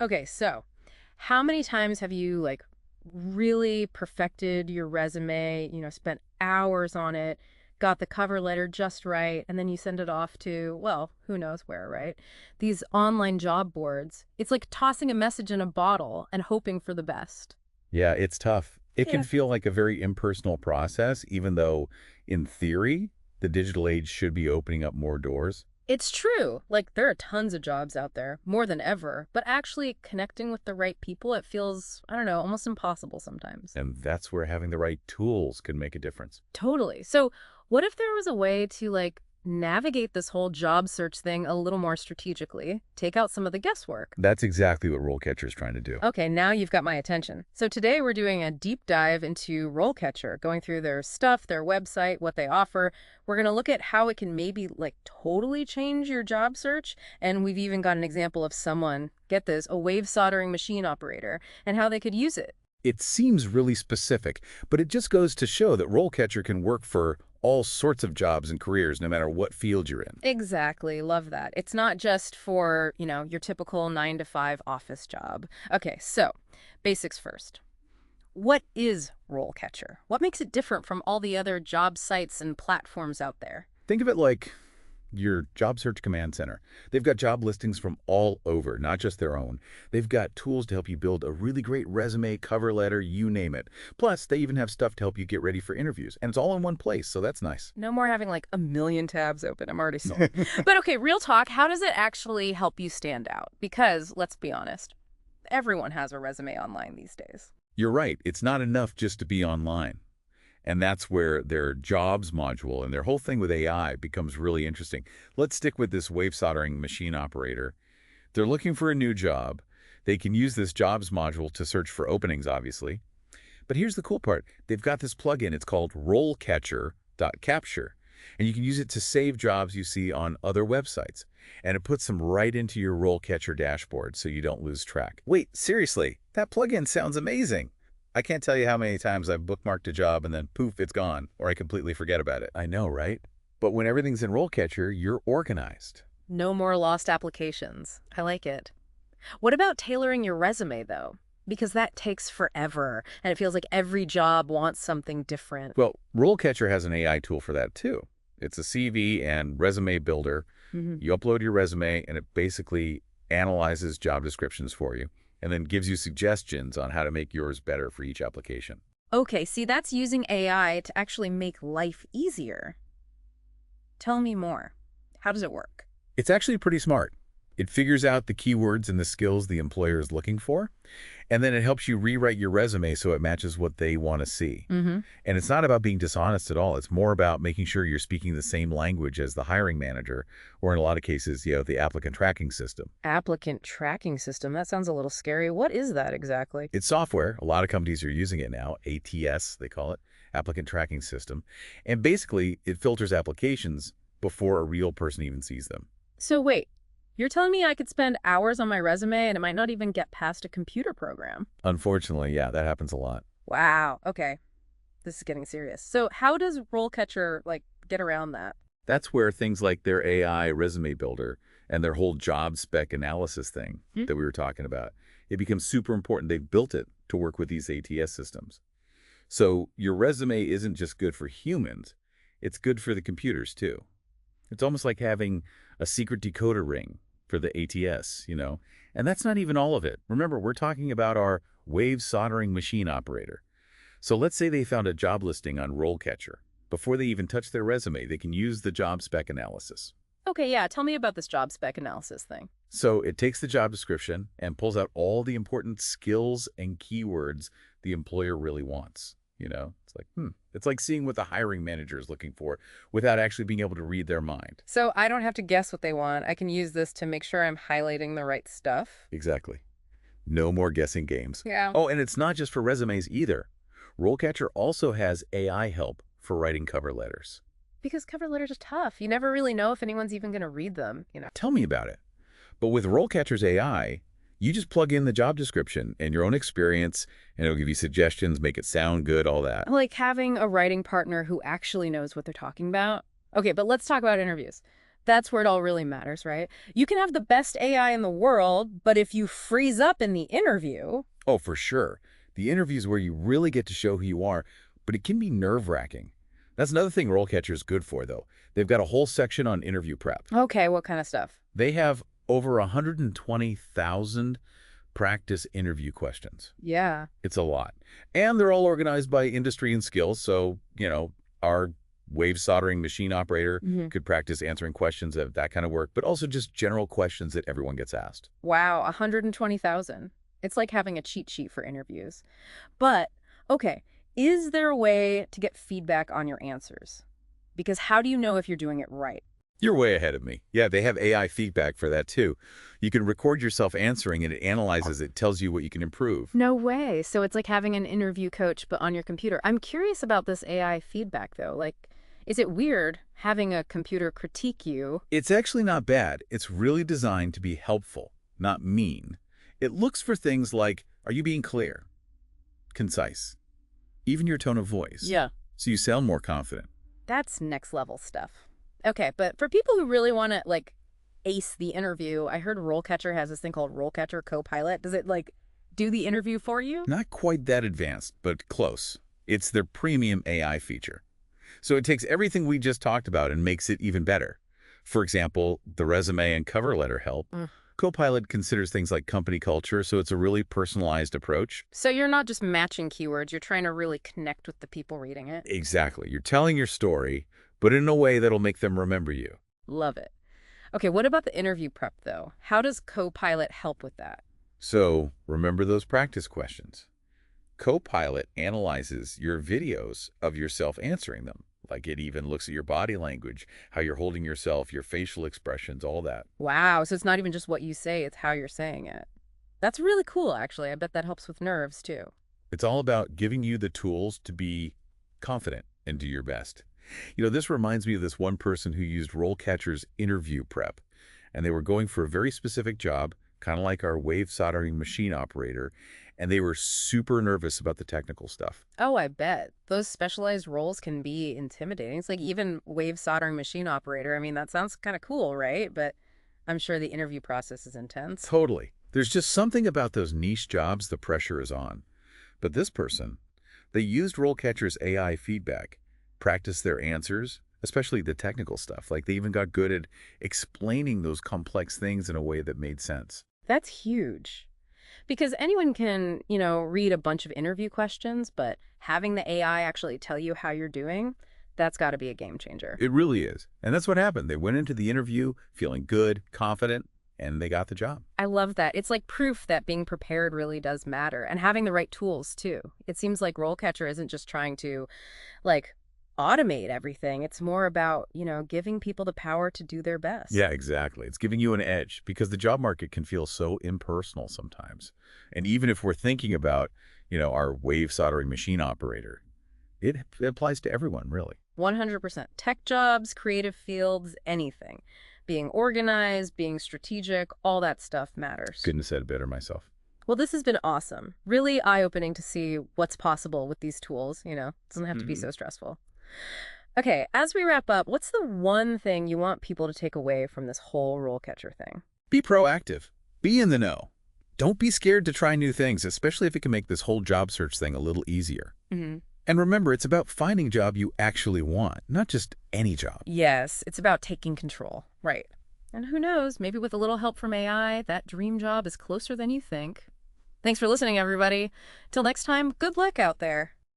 Okay, so how many times have you really perfected your resume, spent hours on it, got the cover letter just right, and then you send it off to, well, who knows where, right? These online job boards. It's like tossing a message in a bottle and hoping for the best. Yeah, it's tough. It can Yeah. feel like a very impersonal process, even though, in theory, the digital age should be opening up more doors. It's true. Like, there are tons of jobs out there, more than ever, but actually connecting with the right people, it feels, I don't know, almost impossible sometimes. And that's where having the right tools can make a difference. Totally. So, what if there was a way to navigate this whole job search thing a little more strategically, take out some of the guesswork? That's exactly what RoleCatcher is trying to do. Okay, now you've got my attention. So today we're doing a deep dive into RoleCatcher, going through their stuff, their website, what they offer. We're going to look at how it can maybe totally change your job search. And we've even got an example of someone, get this, a wave soldering machine operator, and how they could use it. It seems really specific, but it just goes to show that RoleCatcher can work for all sorts of jobs and careers, no matter what field you're in. Exactly. Love that. It's not just for, your typical 9 to 5 office job. Okay, so basics first. What is RoleCatcher? What makes it different from all the other job sites and platforms out there? Think of it like your job search command center. They've got job listings from all over, not just their own. They've got tools to help you build a really great resume, cover letter, you name it. Plus, they even have stuff to help you get ready for interviews. And it's all in one place, so that's nice. No more having a million tabs open. I'm already sold. But okay, real talk, how does it actually help you stand out? Because let's be honest, everyone has a resume online these days. You're right. It's not enough just to be online. And that's where their jobs module and their whole thing with AI becomes really interesting. Let's stick with this wave soldering machine operator. They're looking for a new job. They can use this jobs module to search for openings, obviously. But here's the cool part. They've got this plugin. It's called RoleCatcher.Capture. And you can use it to save jobs you see on other websites. And it puts them right into your RoleCatcher dashboard so you don't lose track. Wait, seriously, that plugin sounds amazing. I can't tell you how many times I've bookmarked a job and then poof, it's gone, or I completely forget about it. I know, right? But when everything's in RoleCatcher, you're organized. No more lost applications. I like it. What about tailoring your resume, though? Because that takes forever, and it feels like every job wants something different. Well, RoleCatcher has an AI tool for that too. It's a CV and resume builder. You upload your resume, and it basically analyzes job descriptions for you, and then gives you suggestions on how to make yours better for each application. Okay, see, that's using AI to actually make life easier. Tell me more. How does it work? It's actually pretty smart. It figures out the keywords and the skills the employer is looking for, and then it helps you rewrite your resume so it matches what they want to see. Mm-hmm. And it's not about being dishonest at all. It's more about making sure you're speaking the same language as the hiring manager, or in a lot of cases, the applicant tracking system. Applicant tracking system. That sounds a little scary. What is that exactly? It's software. A lot of companies are using it now. ATS, they call it, applicant tracking system. And basically, it filters applications before a real person even sees them. So wait, you're telling me I could spend hours on my resume and it might not even get past a computer program? Unfortunately, yeah, that happens a lot. Wow. Okay. This is getting serious. So how does RoleCatcher, get around that? That's where things like their AI resume builder and their whole job spec analysis thing that we were talking about, it becomes super important. They've built it to work with these ATS systems. So your resume isn't just good for humans, it's good for the computers too. It's almost like having a secret decoder ring for the ATS. And that's not even all of it. Remember, we're talking about our wave soldering machine operator. So let's say they found a job listing on RoleCatcher. Before they even touch their resume, they can use the job spec analysis. Okay, yeah, tell me about this job spec analysis thing. So it takes the job description and pulls out all the important skills and keywords the employer really wants. It's like seeing what the hiring manager is looking for without actually being able to read their mind. So I don't have to guess what they want. I can use this to make sure I'm highlighting the right stuff. Exactly. No more guessing games. Yeah. Oh, and it's not just for resumes either. RoleCatcher also has AI help for writing cover letters. Because cover letters are tough. You never really know if anyone's even going to read them. Tell me about it. But with RoleCatcher's AI, you just plug in the job description and your own experience, and it'll give you suggestions, make it sound good, all that. Like having a writing partner who actually knows what they're talking about. Okay, but let's talk about interviews. That's where it all really matters, right? You can have the best AI in the world, but if you freeze up in the interview, Oh, for sure. The interview's where you really get to show who you are, but it can be nerve-wracking. That's another thing RoleCatcher is good for, though. They've got a whole section on interview prep. okay, what kind of stuff? They have over 120,000 practice interview questions. Yeah. It's a lot. And they're all organized by industry and skills, so, our wave soldering machine operator hmm could practice answering questions of that kind of work, but also just general questions that everyone gets asked. Wow, 120,000. It's like having a cheat sheet for interviews. But, okay, is there a way to get feedback on your answers? Because how do you know if you're doing it right? You're way ahead of me. Yeah, they have AI feedback for that too. You can record yourself answering and it analyzes it, tells you what you can improve. No way. So it's like having an interview coach, but on your computer. I'm curious about this AI feedback, though. Like, is it weird having a computer critique you? It's actually not bad. It's really designed to be helpful, not mean. It looks for things like, are you being clear, concise, even your tone of voice, Yeah. so you sound more confident. That's next level stuff. Okay, but for people who really want to, like, ace the interview, I heard RoleCatcher has this thing called RoleCatcher Copilot. Does it, like, do the interview for you? Not quite that advanced, but close. It's their premium AI feature. So it takes everything we just talked about and makes it even better. For example, the resume and cover letter help. Copilot considers things like company culture, so it's a really personalized approach. So you're not just matching keywords, you're trying to really connect with the people reading it. Exactly. You're telling your story, but in a way that'll make them remember you. Love it. Okay, what about the interview prep, though? How does Copilot help with that? So remember those practice questions. Copilot analyzes your videos of yourself answering them. Like it even looks at your body language, how you're holding yourself, your facial expressions, all that. Wow, so it's not even just what you say, it's how you're saying it. That's really cool, actually. I bet that helps with nerves, too. It's all about giving you the tools to be confident and do your best. This reminds me of this one person who used RoleCatcher's interview prep, and they were going for a very specific job, kind of like our wave soldering machine operator, and they were super nervous about the technical stuff. Oh, I bet. Those specialized roles can be intimidating. It's like even wave soldering machine operator. I mean, that sounds kind of cool, right? But I'm sure the interview process is intense. Totally. There's just something about those niche jobs the pressure is on. But this person, they used RoleCatcher's AI feedback, practiced their answers, especially the technical stuff. Like they even got good at explaining those complex things in a way that made sense. That's huge. Because anyone can, read a bunch of interview questions, but having the AI actually tell you how you're doing, that's got to be a game changer. It really is. And that's what happened. They went into the interview feeling good, confident, and they got the job. I love that. It's like proof that being prepared really does matter and having the right tools too. It seems like RoleCatcher isn't just trying to like automate everything. It's more about, giving people the power to do their best. Yeah, exactly. It's giving you an edge because the job market can feel so impersonal sometimes. And even if we're thinking about, our wave soldering machine operator, it applies to everyone, really. 100%. Tech jobs, creative fields, anything. Being organized, being strategic, all that stuff matters. Couldn't have said it better myself. Well, this has been awesome. Really eye-opening to see what's possible with these tools, It doesn't have to be so stressful. Okay, as we wrap up, what's the one thing you want people to take away from this whole RoleCatcher thing? Be proactive. Be in the know. Don't be scared to try new things, especially if it can make this whole job search thing a little easier. Mm-hmm. And remember, it's about finding a job you actually want, not just any job. Yes, it's about taking control. Right. And who knows, maybe with a little help from AI, that dream job is closer than you think. Thanks for listening, everybody. Till next time, good luck out there.